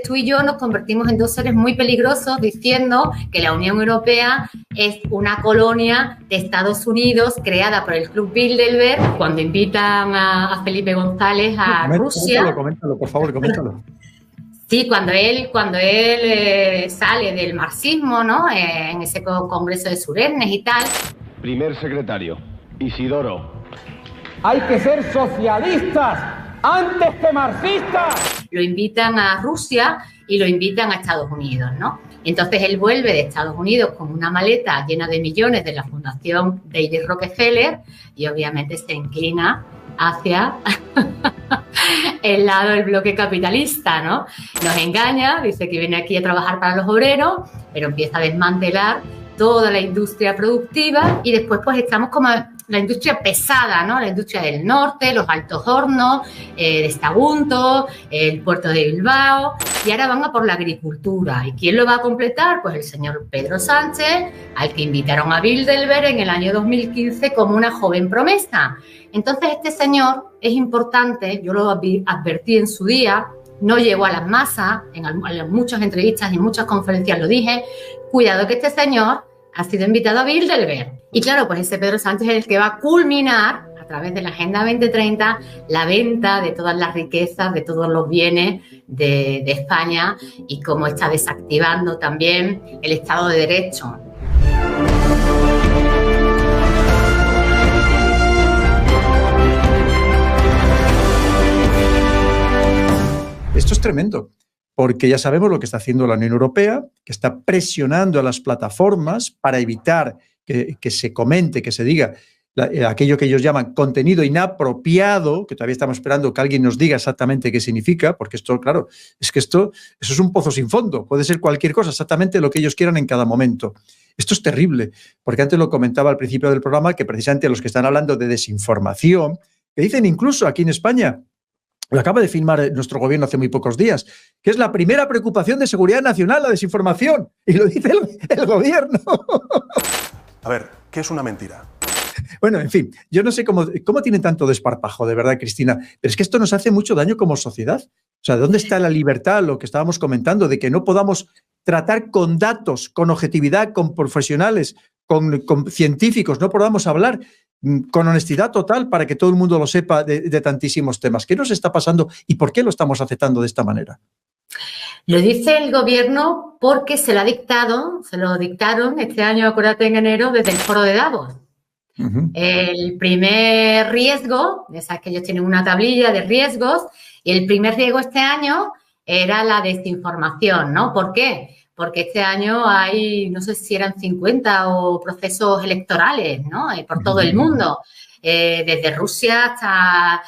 Tú y yo nos convertimos en dos seres muy peligrosos diciendo que la Unión Europea es una colonia de Estados Unidos creada por el Club Bilderberg cuando invitan a Felipe González a Rusia. Coméntalo, por favor, coméntalo. Sí, cuando él sale del marxismo, ¿no? En ese congreso de Suresnes y tal. Primer secretario, Isidoro. Hay que ser socialistas antes que marxistas. Lo invitan a Rusia y lo invitan a Estados Unidos, ¿no? Entonces él vuelve de Estados Unidos con una maleta llena de millones de la Fundación David Rockefeller y obviamente se inclina hacia el lado del bloque capitalista, ¿no? Nos engaña, dice que viene aquí a trabajar para los obreros, pero empieza a desmantelar toda la industria productiva y después pues estamos como la industria pesada, ¿no? La industria del norte, los altos hornos, de Sagunto, el puerto de Bilbao, y ahora van a por la agricultura. ¿Y quién lo va a completar? Pues el señor Pedro Sánchez, al que invitaron a Bilderberg en el año 2015 como una joven promesa. Entonces este señor es importante, yo lo advertí en su día, no llegó a las masas, en muchas entrevistas y en muchas conferencias lo dije, cuidado que este señor ha sido invitado a Bilderberg. Y claro, pues ese Pedro Sánchez es el que va a culminar, a través de la Agenda 2030, la venta de todas las riquezas, de todos los bienes de España y cómo está desactivando también el Estado de Derecho. Esto es tremendo, porque ya sabemos lo que está haciendo la Unión Europea, que está presionando a las plataformas para evitar que se comente, que se diga aquello que ellos llaman contenido inapropiado, que todavía estamos esperando que alguien nos diga exactamente qué significa, porque esto, claro, es que eso es un pozo sin fondo, puede ser cualquier cosa, exactamente lo que ellos quieran en cada momento. Esto es terrible, porque antes lo comentaba al principio del programa, que precisamente los que están hablando de desinformación, que dicen incluso aquí en España, lo acaba de firmar nuestro gobierno hace muy pocos días, que es la primera preocupación de seguridad nacional, la desinformación, y lo dice el gobierno. A ver, ¿qué es una mentira? Bueno, en fin, yo no sé cómo tienen tanto desparpajo, de verdad, Cristina, pero es que esto nos hace mucho daño como sociedad. O sea, ¿dónde está la libertad, lo que estábamos comentando, de que no podamos tratar con datos, con objetividad, con profesionales, con científicos, no podamos hablar con honestidad total para que todo el mundo lo sepa de tantísimos temas? ¿Qué nos está pasando y por qué lo estamos aceptando de esta manera? Lo dice el gobierno porque se lo dictaron este año, acuérdate, en enero, desde el foro de Davos. Uh-huh. El primer riesgo, ya sabes que ellos tienen una tablilla de riesgos, y el primer riesgo este año era la desinformación, ¿no? ¿Por qué? Porque este año hay, no sé si eran 50 o procesos electorales, ¿no? Por todo el mundo, desde Rusia hasta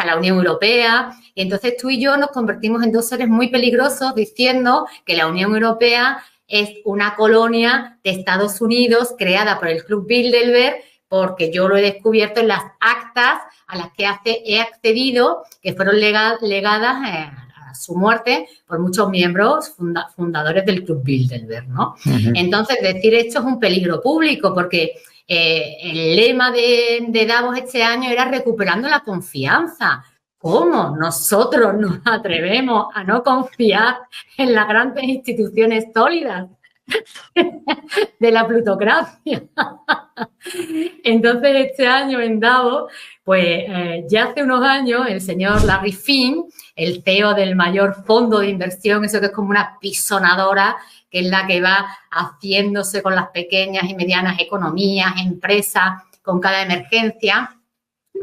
la Unión Europea. Y entonces tú y yo nos convertimos en dos seres muy peligrosos diciendo que la Unión Europea es una colonia de Estados Unidos creada por el Club Bilderberg, porque yo lo he descubierto en las actas a las que he accedido, que fueron legadas a su muerte por muchos miembros fundadores del Club Bilderberg, ¿no? Uh-huh. Entonces, decir esto es un peligro público, porque el lema de Davos este año era recuperando la confianza. ¿Cómo nosotros nos atrevemos a no confiar en las grandes instituciones sólidas de la plutocracia? Entonces, este año en Davos, pues ya hace unos años, el señor Larry Fink, el CEO del mayor fondo de inversión, eso que es como una pisonadora, que es la que va haciéndose con las pequeñas y medianas economías, empresas, con cada emergencia,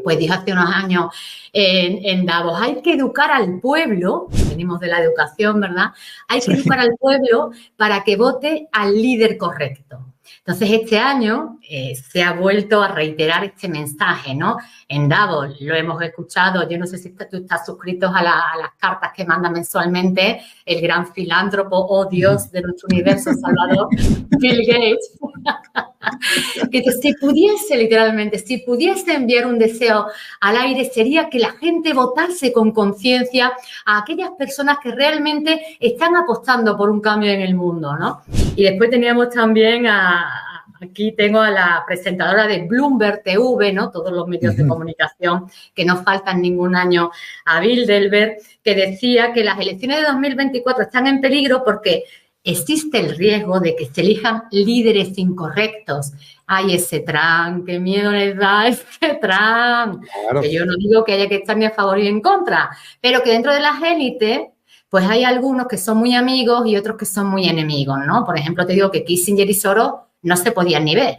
pues dijo hace unos años en Davos, hay que educar al pueblo, venimos de la educación, ¿verdad? Hay que educar al pueblo para que vote al líder correcto. Entonces, este año se ha vuelto a reiterar este mensaje, ¿no? En Davos lo hemos escuchado, yo no sé si tú estás suscrito a las cartas que manda mensualmente el gran filántropo, oh Dios de nuestro universo, Salvador, Bill Gates, que si pudiese enviar un deseo al aire, sería que la gente votase con conciencia a aquellas personas que realmente están apostando por un cambio en el mundo, ¿no? Y después teníamos también a aquí tengo a la presentadora de Bloomberg TV, ¿no? Todos los medios de comunicación que no faltan ningún año a Bilderberg, que decía que las elecciones de 2024 están en peligro porque existe el riesgo de que se elijan líderes incorrectos. Ay, ese Trump, qué miedo les da ese Trump. Claro. Que yo no digo que haya que estar ni a favor ni en contra, pero que dentro de las élites, pues hay algunos que son muy amigos y otros que son muy enemigos, ¿no? Por ejemplo, te digo que Kissinger y Soros no se podían ni ver.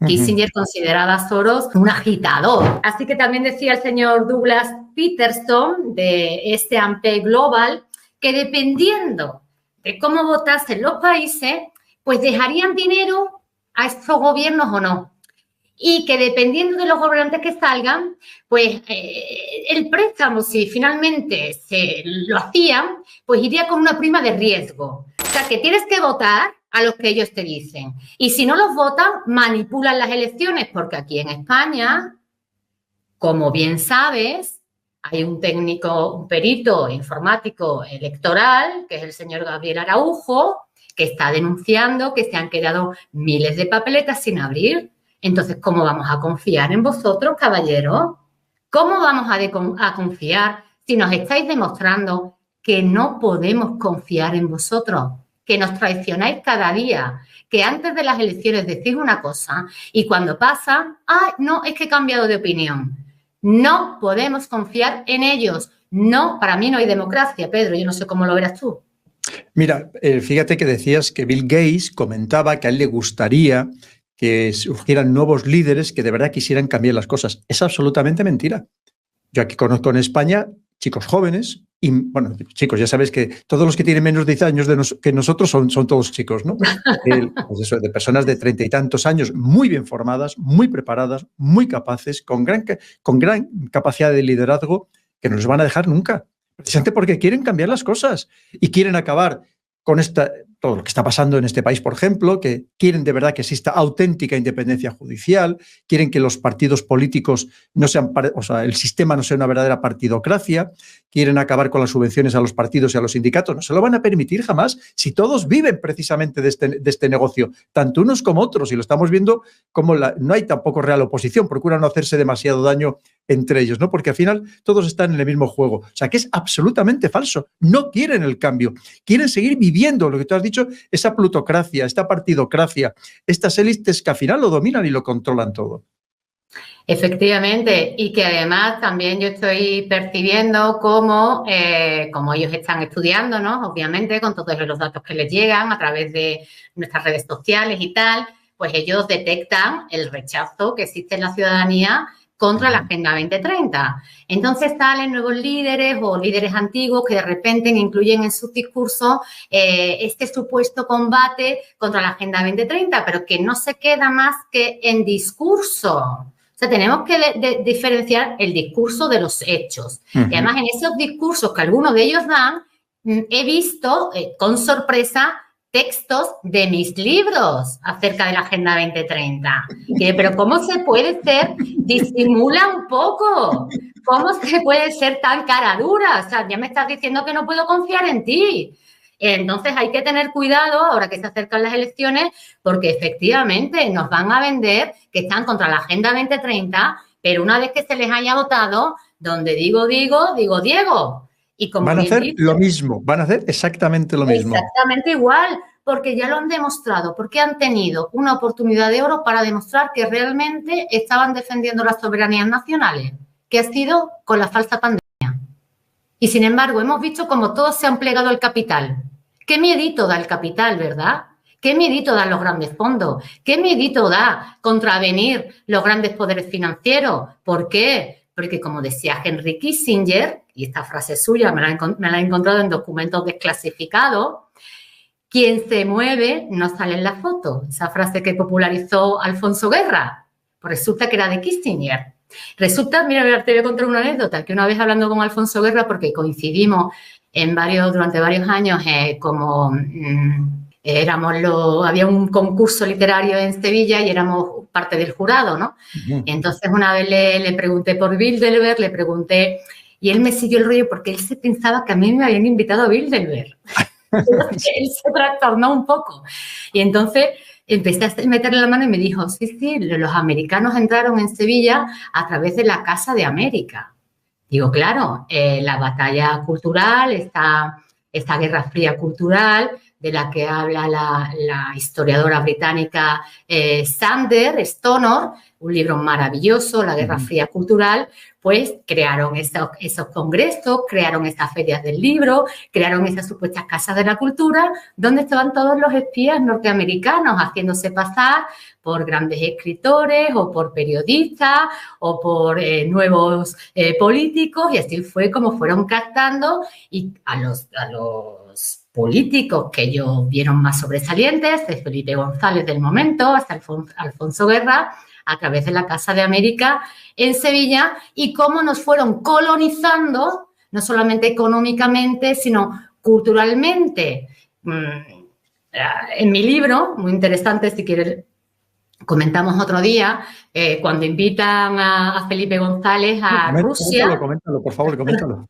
Kissinger consideraba a Soros un agitador. Así que también decía el señor Douglas Peterson de S&P Global que dependiendo de cómo votasen los países, pues dejarían dinero a estos gobiernos o no. Y que dependiendo de los gobernantes que salgan, pues el préstamo, si finalmente se lo hacían, pues iría con una prima de riesgo. O sea, que tienes que votar a los que ellos te dicen. Y si no los votan, manipulan las elecciones, porque aquí en España, como bien sabes, hay un técnico, un perito informático electoral, que es el señor Gabriel Araujo, que está denunciando que se han quedado miles de papeletas sin abrir. Entonces, ¿cómo vamos a confiar en vosotros, caballeros? ¿Cómo vamos a confiar si nos estáis demostrando que no podemos confiar en vosotros? Que nos traicionáis cada día, que antes de las elecciones decís una cosa y cuando pasa, no, es que he cambiado de opinión. No podemos confiar en ellos. No, para mí no hay democracia, Pedro. Yo no sé cómo lo verás tú. Mira, fíjate que decías que Bill Gates comentaba que a él le gustaría que surgieran nuevos líderes que de verdad quisieran cambiar las cosas. Es absolutamente mentira. Yo aquí conozco en España chicos jóvenes, y bueno, chicos, ya sabes que todos los que tienen menos de 10 años que nosotros son todos chicos, ¿no? Pues eso, de personas de 30 y tantos años, muy bien formadas, muy preparadas, muy capaces, con gran capacidad de liderazgo, que no nos van a dejar nunca. Precisamente porque quieren cambiar las cosas y quieren acabar con todo lo que está pasando en este país, por ejemplo, que quieren de verdad que exista auténtica independencia judicial, quieren que los partidos políticos no sean, o sea, el sistema no sea una verdadera partidocracia, quieren acabar con las subvenciones a los partidos y a los sindicatos. No se lo van a permitir jamás si todos viven precisamente de este negocio, tanto unos como otros, y lo estamos viendo como no hay tampoco real oposición, procuran no hacerse demasiado daño entre ellos, ¿no? Porque al final todos están en el mismo juego. O sea, que es absolutamente falso. No quieren el cambio. Quieren seguir viviendo lo que tú has dicho, esa plutocracia, esta partidocracia, estas élites que al final lo dominan y lo controlan todo. Efectivamente, y que además también yo estoy percibiendo cómo ellos están estudiando, ¿no? Obviamente, con todos los datos que les llegan a través de nuestras redes sociales y tal, pues ellos detectan el rechazo que existe en la ciudadanía contra la Agenda 2030. Entonces salen nuevos líderes o líderes antiguos que de repente incluyen en sus discursos este supuesto combate contra la Agenda 2030, pero que no se queda más que en discurso. O sea, tenemos que diferenciar el discurso de los hechos. Y además en esos discursos que algunos de ellos dan, he visto con sorpresa textos de mis libros acerca de la Agenda 2030. Pero ¿cómo se puede ser? Disimula un poco. ¿Cómo se puede ser tan cara dura? O sea, ya me estás diciendo que no puedo confiar en ti. Entonces hay que tener cuidado ahora que se acercan las elecciones porque efectivamente nos van a vender que están contra la Agenda 2030, pero una vez que se les haya votado, donde digo Diego. Y como van a hacer lo mismo, van a hacer exactamente lo mismo. Exactamente igual, porque ya lo han demostrado, porque han tenido una oportunidad de oro para demostrar que realmente estaban defendiendo las soberanías nacionales, que ha sido con la falsa pandemia. Y sin embargo, hemos visto cómo todos se han plegado al capital. ¿Qué miedito da el capital, verdad? ¿Qué miedito dan los grandes fondos? ¿Qué miedito da contravenir los grandes poderes financieros? ¿Por qué? Porque como decía Henry Kissinger, y esta frase suya me la he encontrado en documentos desclasificados, quien se mueve no sale en la foto. Esa frase que popularizó Alfonso Guerra, pues resulta que era de Kissinger. Resulta, mira, te voy a contar una anécdota, que una vez hablando con Alfonso Guerra, porque coincidimos durante varios años había un concurso literario en Sevilla y éramos parte del jurado, ¿no? Entonces una vez le pregunté por Bilderberg, y él me siguió el rollo porque él se pensaba que a mí me habían invitado a Bilderberg. Él se trastornó un poco. Y entonces empecé a meterle la mano y me dijo, sí, los americanos entraron en Sevilla a través de la Casa de América. Digo, claro, la batalla cultural, esta guerra fría cultural de la que habla la historiadora británica Sanders Stonor, un libro maravilloso, La Guerra Fría Cultural, pues crearon esos congresos, crearon estas ferias del libro, crearon esas supuestas casas de la cultura, donde estaban todos los espías norteamericanos haciéndose pasar por grandes escritores o por periodistas o por nuevos políticos, y así fue como fueron captando y a los políticos que ellos vieron más sobresalientes, de Felipe González del momento hasta Alfonso Guerra, a través de la Casa de América en Sevilla, y cómo nos fueron colonizando, no solamente económicamente, sino culturalmente. En mi libro, muy interesante, si quieres comentamos otro día, cuando invitan a Felipe González a Rusia. Coméntalo, por favor, coméntalo.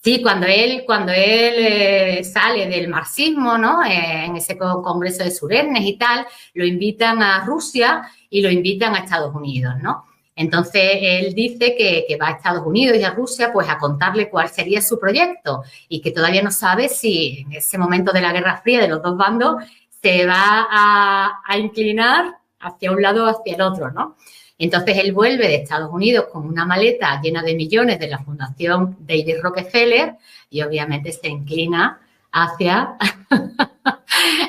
Sí, cuando él sale del marxismo, ¿no? En ese congreso de Suresnes y tal, lo invitan a Rusia y lo invitan a Estados Unidos, ¿no? Entonces, él dice que va a Estados Unidos y a Rusia pues a contarle cuál sería su proyecto y que todavía no sabe si en ese momento de la Guerra Fría de los dos bandos se va a inclinar hacia un lado o hacia el otro, ¿no? Entonces, él vuelve de Estados Unidos con una maleta llena de millones de la Fundación David Rockefeller y obviamente se inclina hacia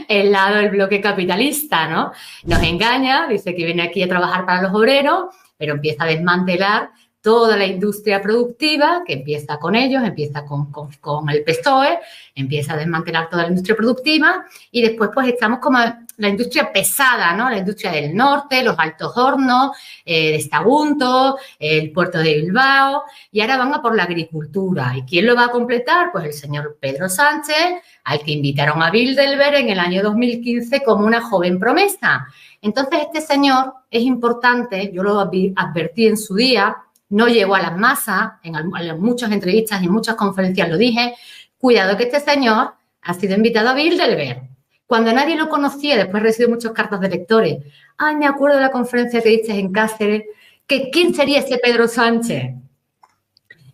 el lado del bloque capitalista, ¿no? Nos engaña, dice que viene aquí a trabajar para los obreros, pero empieza a desmantelar toda la industria productiva, que empieza con ellos, empieza con el PSOE, empieza a desmantelar toda la industria productiva y después pues estamos como la industria pesada, ¿no? La industria del norte, los altos hornos, de Sagunto, el puerto de Bilbao, y ahora van a por la agricultura. ¿Y quién lo va a completar? Pues el señor Pedro Sánchez, al que invitaron a Bilderberg en el año 2015 como una joven promesa. Entonces, este señor es importante, yo lo advertí en su día, no llegó a las masas, en muchas entrevistas y en muchas conferencias lo dije, cuidado que este señor ha sido invitado a Bilderberg. Cuando nadie lo conocía, después recibió muchas cartas de lectores. Ay, me acuerdo de la conferencia que diste en Cáceres, que ¿quién sería ese Pedro Sánchez?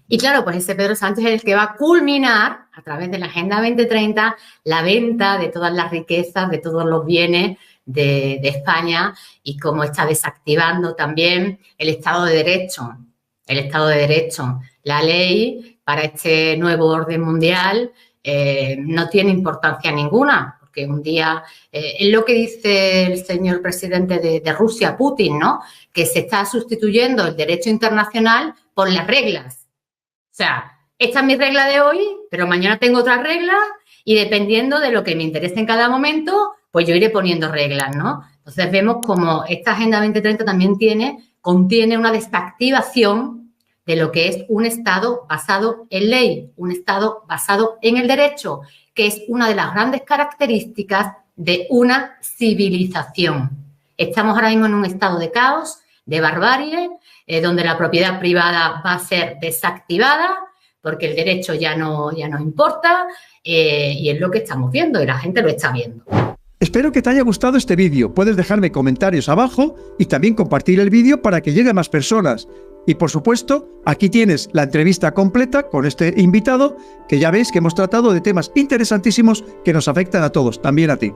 Y claro, pues ese Pedro Sánchez es el que va a culminar, a través de la Agenda 2030, la venta de todas las riquezas, de todos los bienes de España y cómo está desactivando también el Estado de Derecho. El Estado de Derecho. La ley para este nuevo orden mundial no tiene importancia ninguna, porque un día, es lo que dice el señor presidente de Rusia, Putin, ¿no? Que se está sustituyendo el derecho internacional por las reglas. O sea, esta es mi regla de hoy, pero mañana tengo otras reglas y dependiendo de lo que me interese en cada momento, pues yo iré poniendo reglas, ¿no? Entonces vemos como esta Agenda 2030 también contiene una desactivación de lo que es un Estado basado en ley, un Estado basado en el derecho, que es una de las grandes características de una civilización. Estamos ahora mismo en un estado de caos, de barbarie, donde la propiedad privada va a ser desactivada porque el derecho ya no importa y es lo que estamos viendo y la gente lo está viendo. Espero que te haya gustado este vídeo. Puedes dejarme comentarios abajo y también compartir el vídeo para que llegue a más personas. Y por supuesto, aquí tienes la entrevista completa con este invitado, que ya ves que hemos tratado de temas interesantísimos que nos afectan a todos, también a ti.